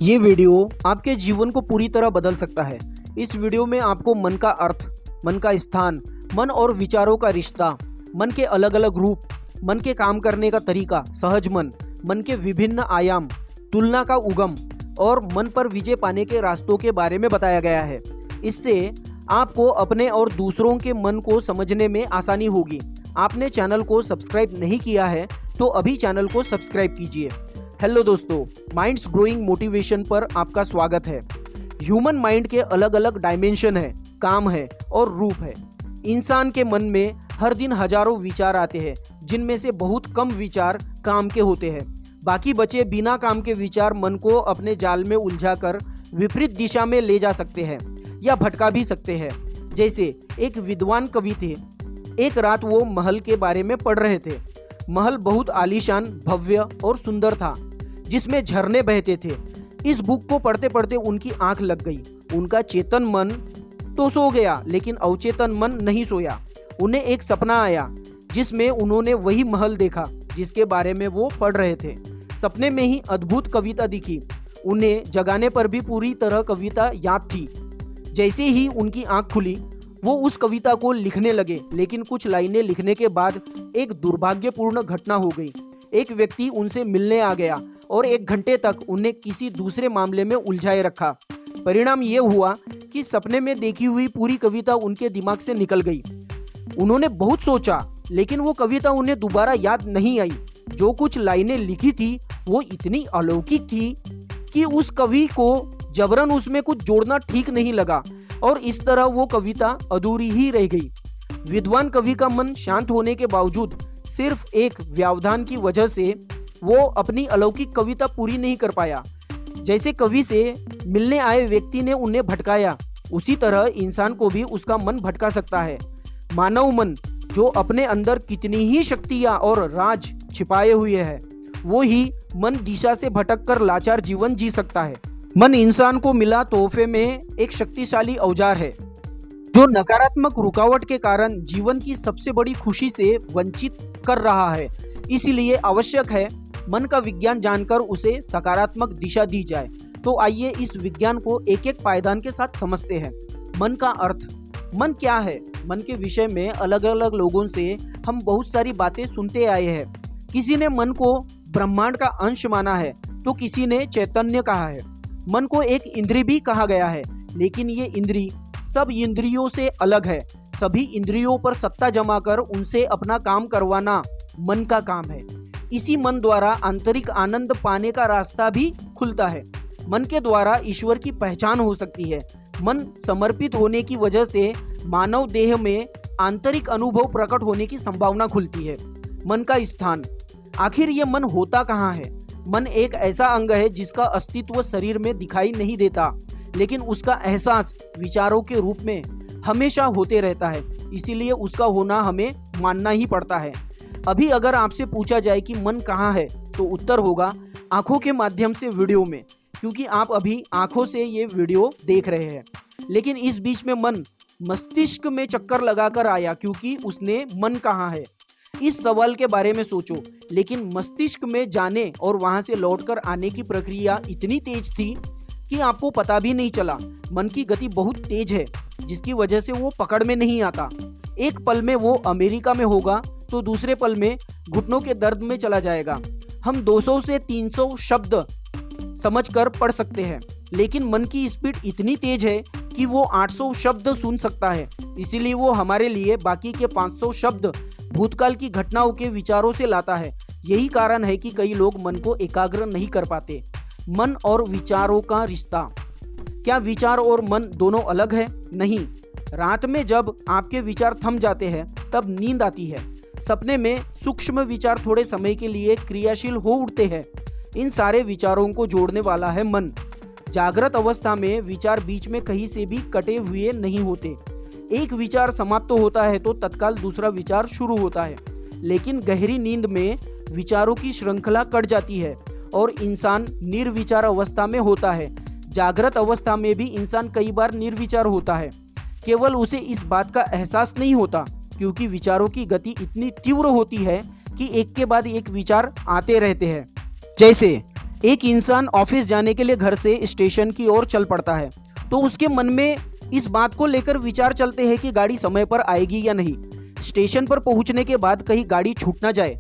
ये वीडियो आपके जीवन को पूरी तरह बदल सकता है। इस वीडियो में आपको मन का अर्थ, मन का स्थान, मन और विचारों का रिश्ता, मन के अलग अलग रूप, मन के काम करने का तरीका, सहज मन के विभिन्न आयाम, तुलना का उगम और मन पर विजय पाने के रास्तों के बारे में बताया गया है। इससे आपको अपने और दूसरों के मन को समझने में आसानी होगी। आपने चैनल को सब्सक्राइब नहीं किया है तो अभी चैनल को सब्सक्राइब कीजिए। हेलो दोस्तों, माइंड्स ग्रोइंग मोटिवेशन पर आपका स्वागत है। ह्यूमन माइंड के अलग अलग डायमेंशन है, काम है और रूप है। इंसान के मन में हर दिन हजारों विचार आते हैं, जिनमें से बहुत कम विचार काम के होते हैं। बाकी बचे बिना काम के विचार मन को अपने जाल में उलझाकर विपरीत दिशा में ले जा सकते हैं या भटका भी सकते हैं। जैसे एक विद्वान कवि थे। एक रात वो महल के बारे में पढ़ रहे थे। महल बहुत आलीशान, भव्य और सुंदर था, जिसमें झरने बहते थे। इस बुक को पढ़ते पढ़ते उनकी आंख लग गई। उनका चेतन मन तो सो गया, लेकिन अवचेतन मन नहीं सोया। उन्हें एक सपना आया, जिसमें उन्होंने वही महल देखा जिसके बारे में वो पढ़ रहे थे। सपने में ही अद्भुत कविता दिखी। उन्हें जगाने पर भी पूरी तरह कविता याद थी। जैसे ही उनकी आंख खुली, वो उस कविता को लिखने लगे, लेकिन कुछ लाइनें लिखने के बाद एक दुर्भाग्यपूर्ण घटना हो गई। एक व्यक्ति उनसे मिलने आ गया और 1 घंटे तक उन्हें किसी दूसरे मामले में उलझाए रखा। परिणाम ये हुआ कि सपने में देखी हुई पूरी कविता उनके दिमाग से निकल गई। उन्होंने बहुत सोचा, लेकिन वो कविता उन्हें दोबारा याद नहीं आई। जो कुछ लाइनें लिखी थी वो इतनी अलौकिक थी कि उस कवि को जबरन उसमें कुछ जोड़ना ठीक नहीं लगा और इस तरह वो कविता अधूरी ही रह गई। विद्वान कवि का मन शांत होने के बावजूद सिर्फ एक व्यवधान की वजह से वो अपनी अलौकिक कविता पूरी नहीं कर पाया। जैसे कवि से मिलने आए व्यक्ति ने उन्हें भटकाया, उसी तरह इंसान को भी उसका मन भटका सकता है। मानव मन, जो अपने अंदर कितनी ही शक्तियां और राज छिपाए हुए है, वो ही मन दिशा से भटक कर लाचार जीवन जी सकता है। मन इंसान को मिला तोहफे में एक शक्तिशाली औजार है, जो नकारात्मक रुकावट के कारण जीवन की सबसे बड़ी खुशी से वंचित कर रहा है। इसीलिए आवश्यक है मन का विज्ञान जानकर उसे सकारात्मक दिशा दी जाए। तो आइए इस विज्ञान को एक एक पायदान के साथ समझते हैं। मन का अर्थ। मन क्या है? मन के विषय में अलग अलग लोगों से हम बहुत सारी बातें सुनते आए हैं। किसी ने मन को ब्रह्मांड का अंश माना है, तो किसी ने चैतन्य कहा है। मन को एक इंद्रिय भी कहा गया है, लेकिन ये इंद्रिय सब इंद्रियों से अलग है। सभी इंद्रियों पर सत्ता जमाकर उनसे अपना काम करवाना मन का काम है। इसी मन द्वारा आंतरिक आनंद पाने का रास्ता भी खुलता है। मन के द्वारा ईश्वर की पहचान हो सकती है। मन समर्पित होने की वजह से मानव देह में आंतरिक अनुभव प्रकट होने की संभावना खुलती है। मन का स्थान। आखिर ये मन होता कहाँ है? मन एक ऐसा अंग है जिसका अस्तित्व शरीर में दिखाई नहीं देता, लेकिन उसका एहसास विचारों के रूप में हमेशा होते रहता है। इसीलिए उसका होना हमें मानना ही पड़ता है। अभी अगर आपसे पूछा जाए कि मन कहाँ है, तो उत्तर होगा आंखों के माध्यम से वीडियो में, क्योंकि आप अभी आंखों से ये वीडियो देख रहे हैं। लेकिन इस बीच में मन मस्तिष्क में चक्कर लगाकर आया, क्योंकि उसने मन कहाँ है इस सवाल के बारे में सोचो। लेकिन मस्तिष्क में जाने और वहां से लौटकर आने की प्रक्रिया इतनी तेज थी कि आपको पता भी नहीं चला। मन की गति बहुत तेज है, जिसकी वजह से वो पकड़ में नहीं आता। एक पल में वो अमेरिका में होगा, तो दूसरे पल में घुटनों के दर्द में चला जाएगा। हम 200 से 300 शब्द समझकर पढ़ सकते हैं, लेकिन मन की स्पीड इतनी तेज है कि वो 800 शब्द सुन सकता है। इसीलिए वो हमारे लिए बाकी के 500 शब्द भूतकाल की घटनाओं के विचारों से लाता है। यही कारण है कि कई लोग मन को एकाग्र नहीं कर पाते। मन और विचारों का रिश्ता। क्या विचार और मन दोनों अलग है? नहीं। रात में जब आपके विचार थम जाते हैं, तब नींद आती है। सपने में सूक्ष्म विचार थोड़े समय के लिए क्रियाशील हो उठते हैं। इन सारे विचारों को जोड़ने वाला है मन। जागृत अवस्था में विचार बीच में कहीं से भी कटे हुए नहीं होते। एक विचार समाप्त होता है तो तत्काल दूसरा विचार शुरू होता है। लेकिन गहरी नींद में विचारों की श्रृंखला कट जाती है और इंसान निर्विचार अवस्था में होता है। जागृत अवस्था में भी इंसान कई बार निर्विचार होता है, केवल उसे इस बात का एहसास नहीं होता, क्योंकि विचारों की गति इतनी तीव्र होती है कि एक के बाद एक विचार आते रहते हैं। जैसे एक इंसान ऑफिस जाने के लिए घर से स्टेशन की ओर चल पड़ता है तो उसके मन में इस बात को लेकर विचार चलते हैं कि गाड़ी समय पर आएगी या नहीं। स्टेशन पर पहुंचने के बाद कहीं गाड़ी छूट ना जाए।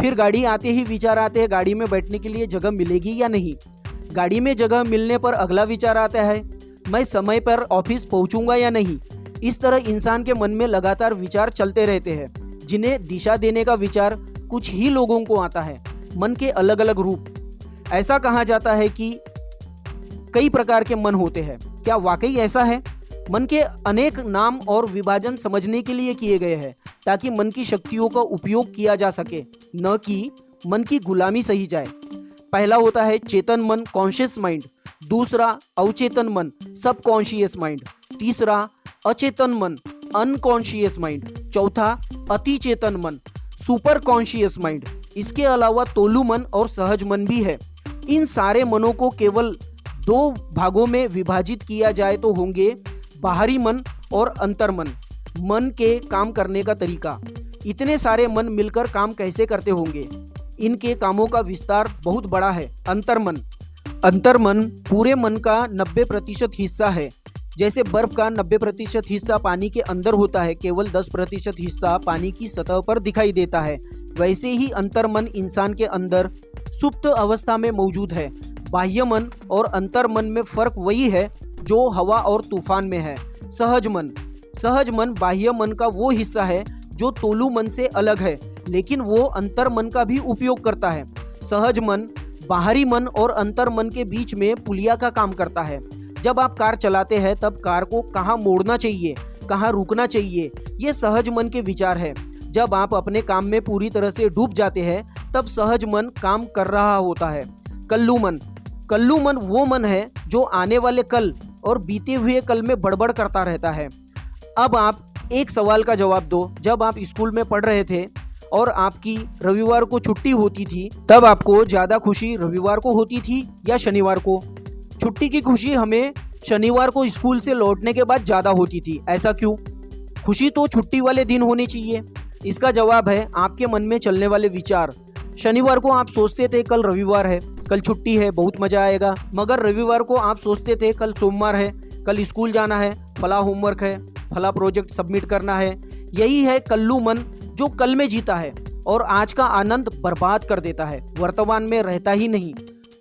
फिर गाड़ी आते ही विचार आते हैं गाड़ी में बैठने के लिए जगह मिलेगी या नहीं। गाड़ी में जगह मिलने पर अगला विचार आता है मैं समय पर ऑफिस पहुंचूंगा या नहीं। इस तरह इंसान के मन में लगातार विचार चलते रहते हैं जिन्हें दिशा देने का विचार कुछ ही लोगों को आता है। मन के अलग अलग रूप। ऐसा कहा जाता है कि कई प्रकार के मन होते हैं। क्या वाकई ऐसा है? मन के अनेक नाम और विभाजन समझने के लिए किए गए हैं ताकि मन की शक्तियों का उपयोग किया जा सके, न कि मन की गुलामी सही जाए। पहला होता है चेतन मन, कॉन्शियस माइंड। दूसरा अवचेतन मन, सबकॉन्शियस माइंड। तीसरा अचेतन मन, अनकॉन्शियस माइंड। चौथा अति चेतन मन, सुपर कॉन्शियस माइंड। इसके अलावा तोलू मन और सहज मन भी है। इन सारे मनों को केवल दो भागों में विभाजित किया जाए तो होंगे बाहरी मन और अंतर्मन। मन के काम करने का तरीका। इतने सारे मन मिलकर काम कैसे करते होंगे? इनके कामों का विस्तार बहुत बड़ा है। अंतर्मन। अंतर्मन पूरे मन का 90% हिस्सा है। जैसे बर्फ का 90% हिस्सा पानी के अंदर होता है, केवल 10% हिस्सा पानी की सतह पर दिखाई देता है, वैसे ही अंतर्मन इंसान के अंदर सुप्त अवस्था में मौजूद है। बाह्य मन और अंतर्मन में फर्क वही है जो हवा और तूफान में है। सहज मन। सहज मन बाह्य मन का वो हिस्सा है जो तोलू मन से अलग है, लेकिन वो अंतर्मन का भी उपयोग करता है। सहज मन बाहरी मन और अंतर्मन के बीच में पुलिया का काम करता है। जब आप कार चलाते हैं तब कार को कहाँ मोड़ना चाहिए, कहाँ रुकना चाहिए, ये सहज मन के विचार है। जब आप अपने काम में पूरी तरह से डूब जाते हैं तब सहज मन काम कर रहा होता है। कल्लू मन। कल्लू मन वो मन है जो आने वाले कल और बीते हुए कल में बड़बड़ करता रहता है। अब आप एक सवाल का जवाब दो। जब आप स्कूल में पढ़ रहे थे और आपकी रविवार को छुट्टी होती थी, तब आपको ज़्यादा खुशी रविवार को होती थी या शनिवार को? छुट्टी की खुशी हमें शनिवार को स्कूल से लौटने के बाद ज़्यादा होती थी। ऐसा क्यों? खुशी तो छुट्टी वाले दिन होनी चाहिए। इसका जवाब है आपके मन में चलने वाले विचार। शनिवार को आप सोचते थे कल रविवार है, कल छुट्टी है, बहुत मजा आएगा। मगर रविवार को आप सोचते थे कल सोमवार है, कल स्कूल जाना है, फला होमवर्क है, फला प्रोजेक्ट सबमिट करना है। यही है कल्लू मन जो कल में जीता है और आज का आनंद बर्बाद कर देता है, वर्तमान में रहता ही नहीं।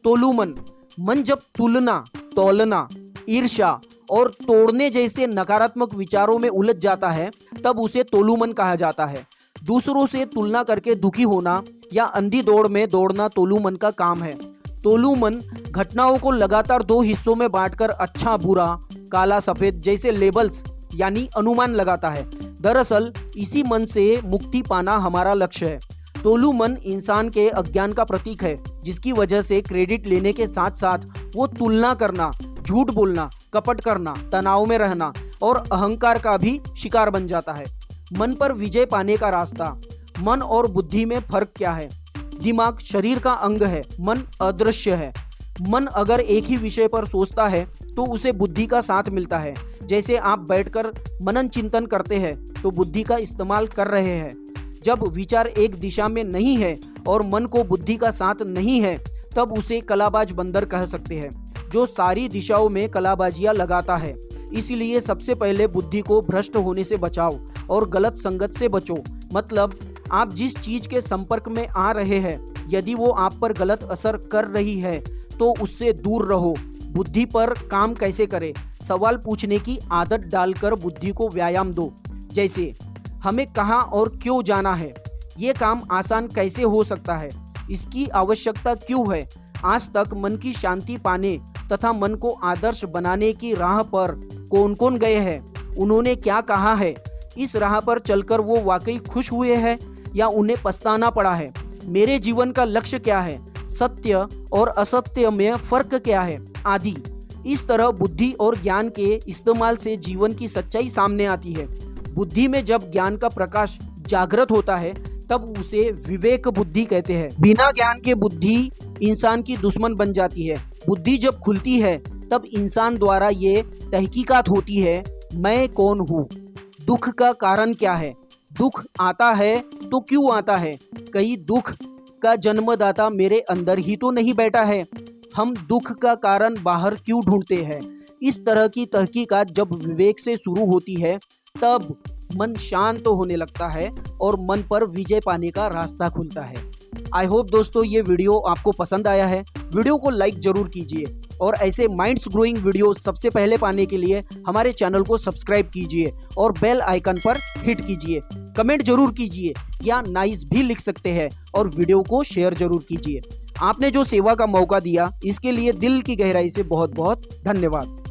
तोलू मन। मन जब तुलना, तौलना, ईर्ष्या और तोड़ने जैसे नकारात्मक विचारों में उलझ जाता है तब उसे तोलू मन कहा जाता है। दूसरों से तुलना करके दुखी होना या अंधी दौड़ में दौड़ना तोलू मन का काम है। तोलू मन घटनाओं को लगातार दो हिस्सों में बांटकर अच्छा बुरा, काला सफेद जैसे लेबल्स यानी अनुमान लगाता है। दरअसल इसी मन से मुक्ति पाना हमारा लक्ष्य है। तोलू मन इंसान के अज्ञान का प्रतीक है, जिसकी वजह से क्रेडिट लेने के साथ साथ वो तुलना करना, झूठ बोलना, कपट करना, तनाव में रहना और अहंकार का भी शिकार बन जाता है। मन पर विजय पाने का रास्ता। मन और बुद्धि में फर्क क्या है? दिमाग शरीर का अंग है, मन अदृश्य है। मन अगर एक ही विषय पर सोचता है तो उसे बुद्धि का साथ मिलता है। जैसे आप बैठकर मनन चिंतन करते हैं तो बुद्धि का इस्तेमाल कर रहे हैं। जब विचार एक दिशा में नहीं है और मन को बुद्धि का साथ नहीं है तब उसे कलाबाज बंदर कह सकते हैं, जो सारी दिशाओं में कलाबाजियां लगाता है। इसीलिए सबसे पहले बुद्धि को भ्रष्ट होने से बचाओ और गलत संगत से बचो। मतलब आप जिस चीज के संपर्क में आ रहे हैं, यदि वो आप पर गलत असर कर रही है तो उससे दूर रहो। बुद्धि पर काम कैसे करें? सवाल पूछने की आदत डालकर बुद्धि को व्यायाम दो। जैसे हमें कहाँ और क्यों जाना है? ये काम आसान कैसे हो सकता है? इसकी आवश्यकता क्यों है? आज तक मन की शांति पाने तथा मन को आदर्श बनाने की राह पर कौन कौन गए हैं? उन्होंने क्या कहा है? इस राह पर चलकर वो वाकई खुश हुए हैं या उन्हें पछताना पड़ा है? मेरे जीवन का लक्ष्य क्या है? सत्य और असत्य में फर्क क्या है? आदि। इस तरह बुद्धि और ज्ञान के इस्तेमाल से जीवन की सच्चाई सामने आती है। बुद्धि में जब ज्ञान का प्रकाश जागृत होता है तब उसे विवेक बुद्धि कहते हैं। बिना ज्ञान के बुद्धि इंसान की दुश्मन बन जाती है। बुद्धि जब खुलती है तब इंसान द्वारा ये तहकीकात होती है, मैं कौन हूँ, दुख का कारण क्या है, दुख आता है तो क्यों आता है, कहीं दुख का जन्मदाता मेरे अंदर ही तो नहीं बैठा है? हम दुख का कारण बाहर क्यों ढूंढते हैं? इस तरह की तहकीकात जब विवेक से शुरू होती है तब मन शांत होने लगता है और मन पर विजय पाने का रास्ता खुलता है। आई होप दोस्तों ये वीडियो आपको पसंद आया है। वीडियो को लाइक जरूर कीजिए और ऐसे माइंड्स ग्रोइंग वीडियो सबसे पहले पाने के लिए हमारे चैनल को सब्सक्राइब कीजिए और बेल आइकन पर हिट कीजिए। कमेंट जरूर कीजिए या नाइस भी लिख सकते हैं और वीडियो को शेयर जरूर कीजिए। आपने जो सेवा का मौका दिया इसके लिए दिल की गहराई से बहुत बहुत धन्यवाद।